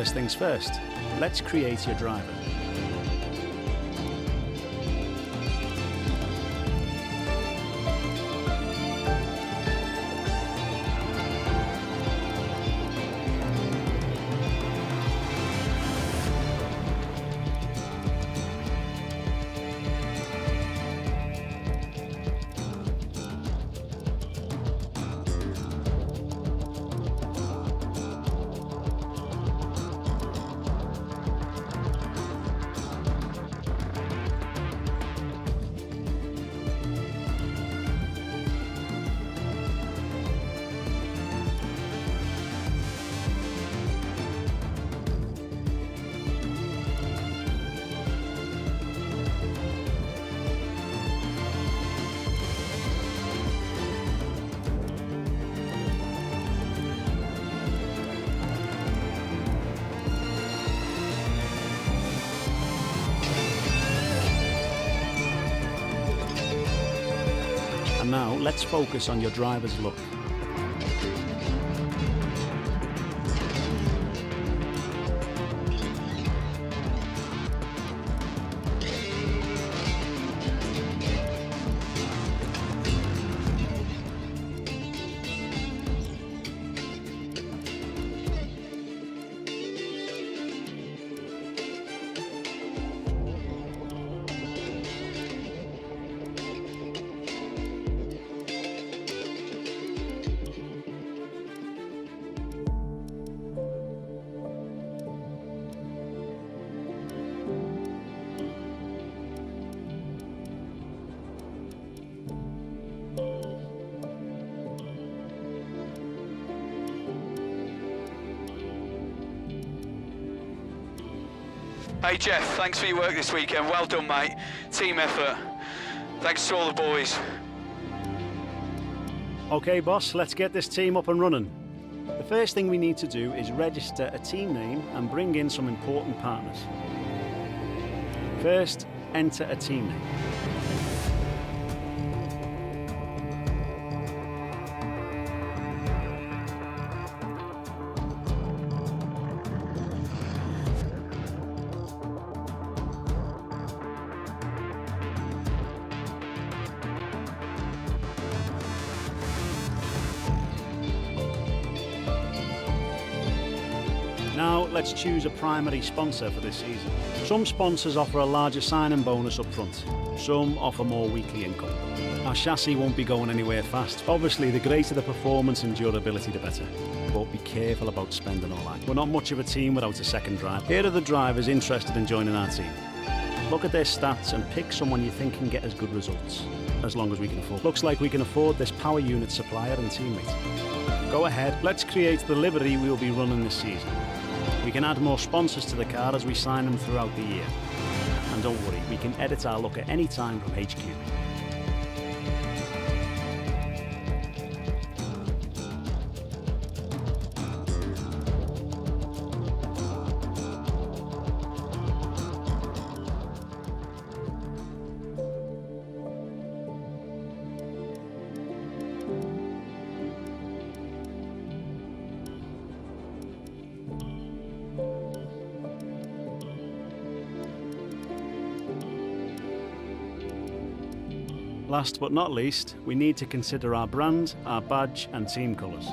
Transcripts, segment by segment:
first things first. Let's create your driver. And now let's focus on your driver's look. Hey Jeff, thanks for your work this weekend. Well done, mate. Team effort. Thanks to all the boys. Okay, boss, let's get this team up and running. The first thing we need to do is register a team name and bring in some important partners. First, enter a team name. Now let's choose a primary sponsor for this season. Some sponsors offer a larger sign-in bonus up front. Some offer more weekly income. Our chassis won't be going anywhere fast. Obviously, the greater the performance and durability, the better. But be careful about spending all that. We're not much of a team without a second driver. Here are the drivers interested in joining our team. Look at their stats and pick someone you think can get us good results, as long as we can afford. Looks like we can afford this power unit supplier and teammate. Go ahead, let's create the livery we will be running this season. We can add more sponsors to the car as we sign them throughout the year. And don't worry, we can edit our look at any time from HQ. Last but not least, we need to consider our brand, our badge and team colours.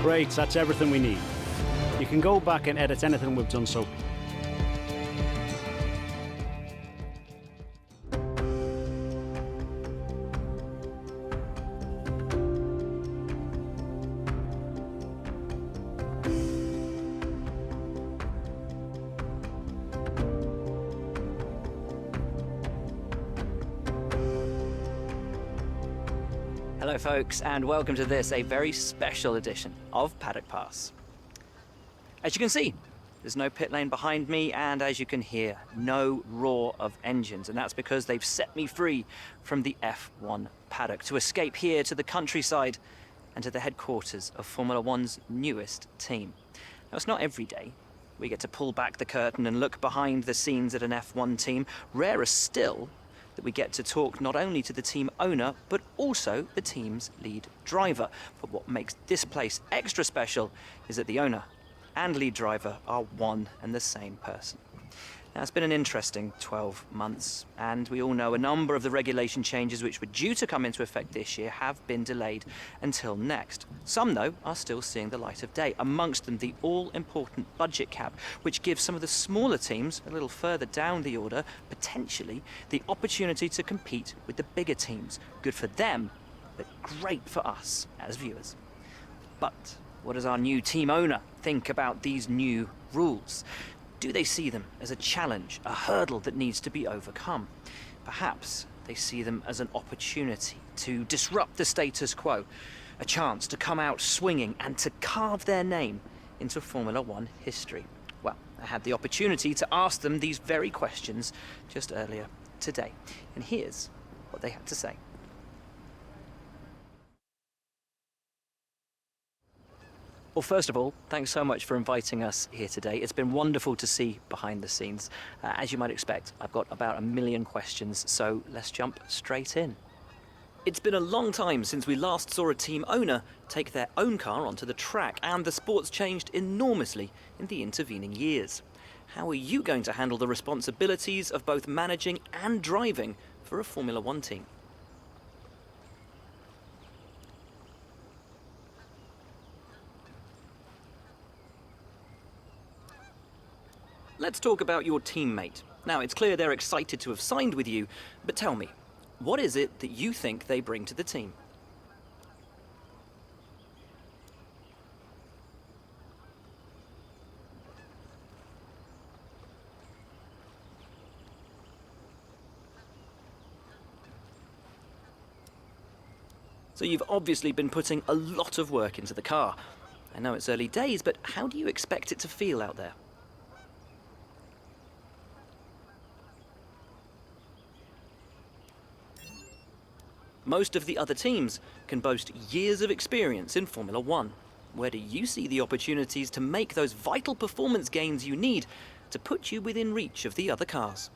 Great, that's everything we need. You can go back and edit anything we've done so. Hello folks, and welcome to this, a very special edition of Paddock Pass. As you can see, there's no pit lane behind me, and as you can hear, no roar of engines, and that's because they've set me free from the F1 paddock to escape here to the countryside and to the headquarters of Formula One's newest team. Now, it's not every day we get to pull back the curtain and look behind the scenes at an F1 team. Rarer still that we get to talk not only to the team owner, but also the team's lead driver. But what makes this place extra special is that the owner and lead driver are one and the same person. Now, it's been an interesting 12 months, and we all know a number of the regulation changes which were due to come into effect this year have been delayed until next. Some, though, are still seeing the light of day, amongst them the all-important budget cap, which gives some of the smaller teams a little further down the order, potentially, the opportunity to compete with the bigger teams. Good for them, but great for us as viewers. But what does our new team owner think about these new rules? Do they see them as a challenge, a hurdle that needs to be overcome? Perhaps they see them as an opportunity to disrupt the status quo, a chance to come out swinging and to carve their name into Formula One history. Well, I had the opportunity to ask them these very questions just earlier today, and here's what they had to say. Well, first of all, thanks so much for inviting us here today. It's been wonderful to see behind the scenes. As you might expect, I've got about 1 million questions, so let's jump straight in. It's been a long time since we last saw a team owner take their own car onto the track, and the sport's changed enormously in the intervening years. How are you going to handle the responsibilities of both managing and driving for a Formula One team? Let's talk about your teammate. Now, it's clear they're excited to have signed with you, but tell me, what is it that you think they bring to the team? So you've obviously been putting a lot of work into the car. I know it's early days, but how do you expect it to feel out there? Most of the other teams can boast years of experience in Formula One. Where do you see the opportunities to make those vital performance gains you need to put you within reach of the other cars?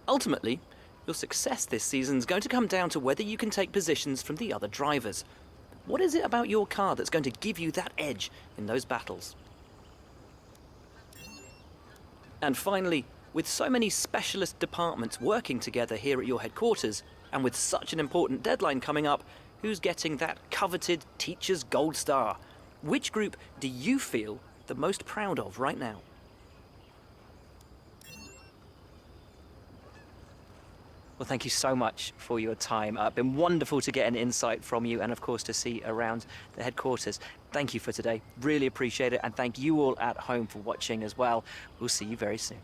Ultimately, your success this season is going to come down to whether you can take positions from the other drivers. What is it about your car that's going to give you that edge in those battles? And finally, with so many specialist departments working together here at your headquarters, and with such an important deadline coming up, who's getting that coveted Teacher's Gold Star? Which group do you feel the most proud of right now? Well, thank you so much for your time. It's been wonderful to get an insight from you and, of course, to see around the headquarters. Thank you for today. Really appreciate it. And thank you all at home for watching as well. We'll see you very soon.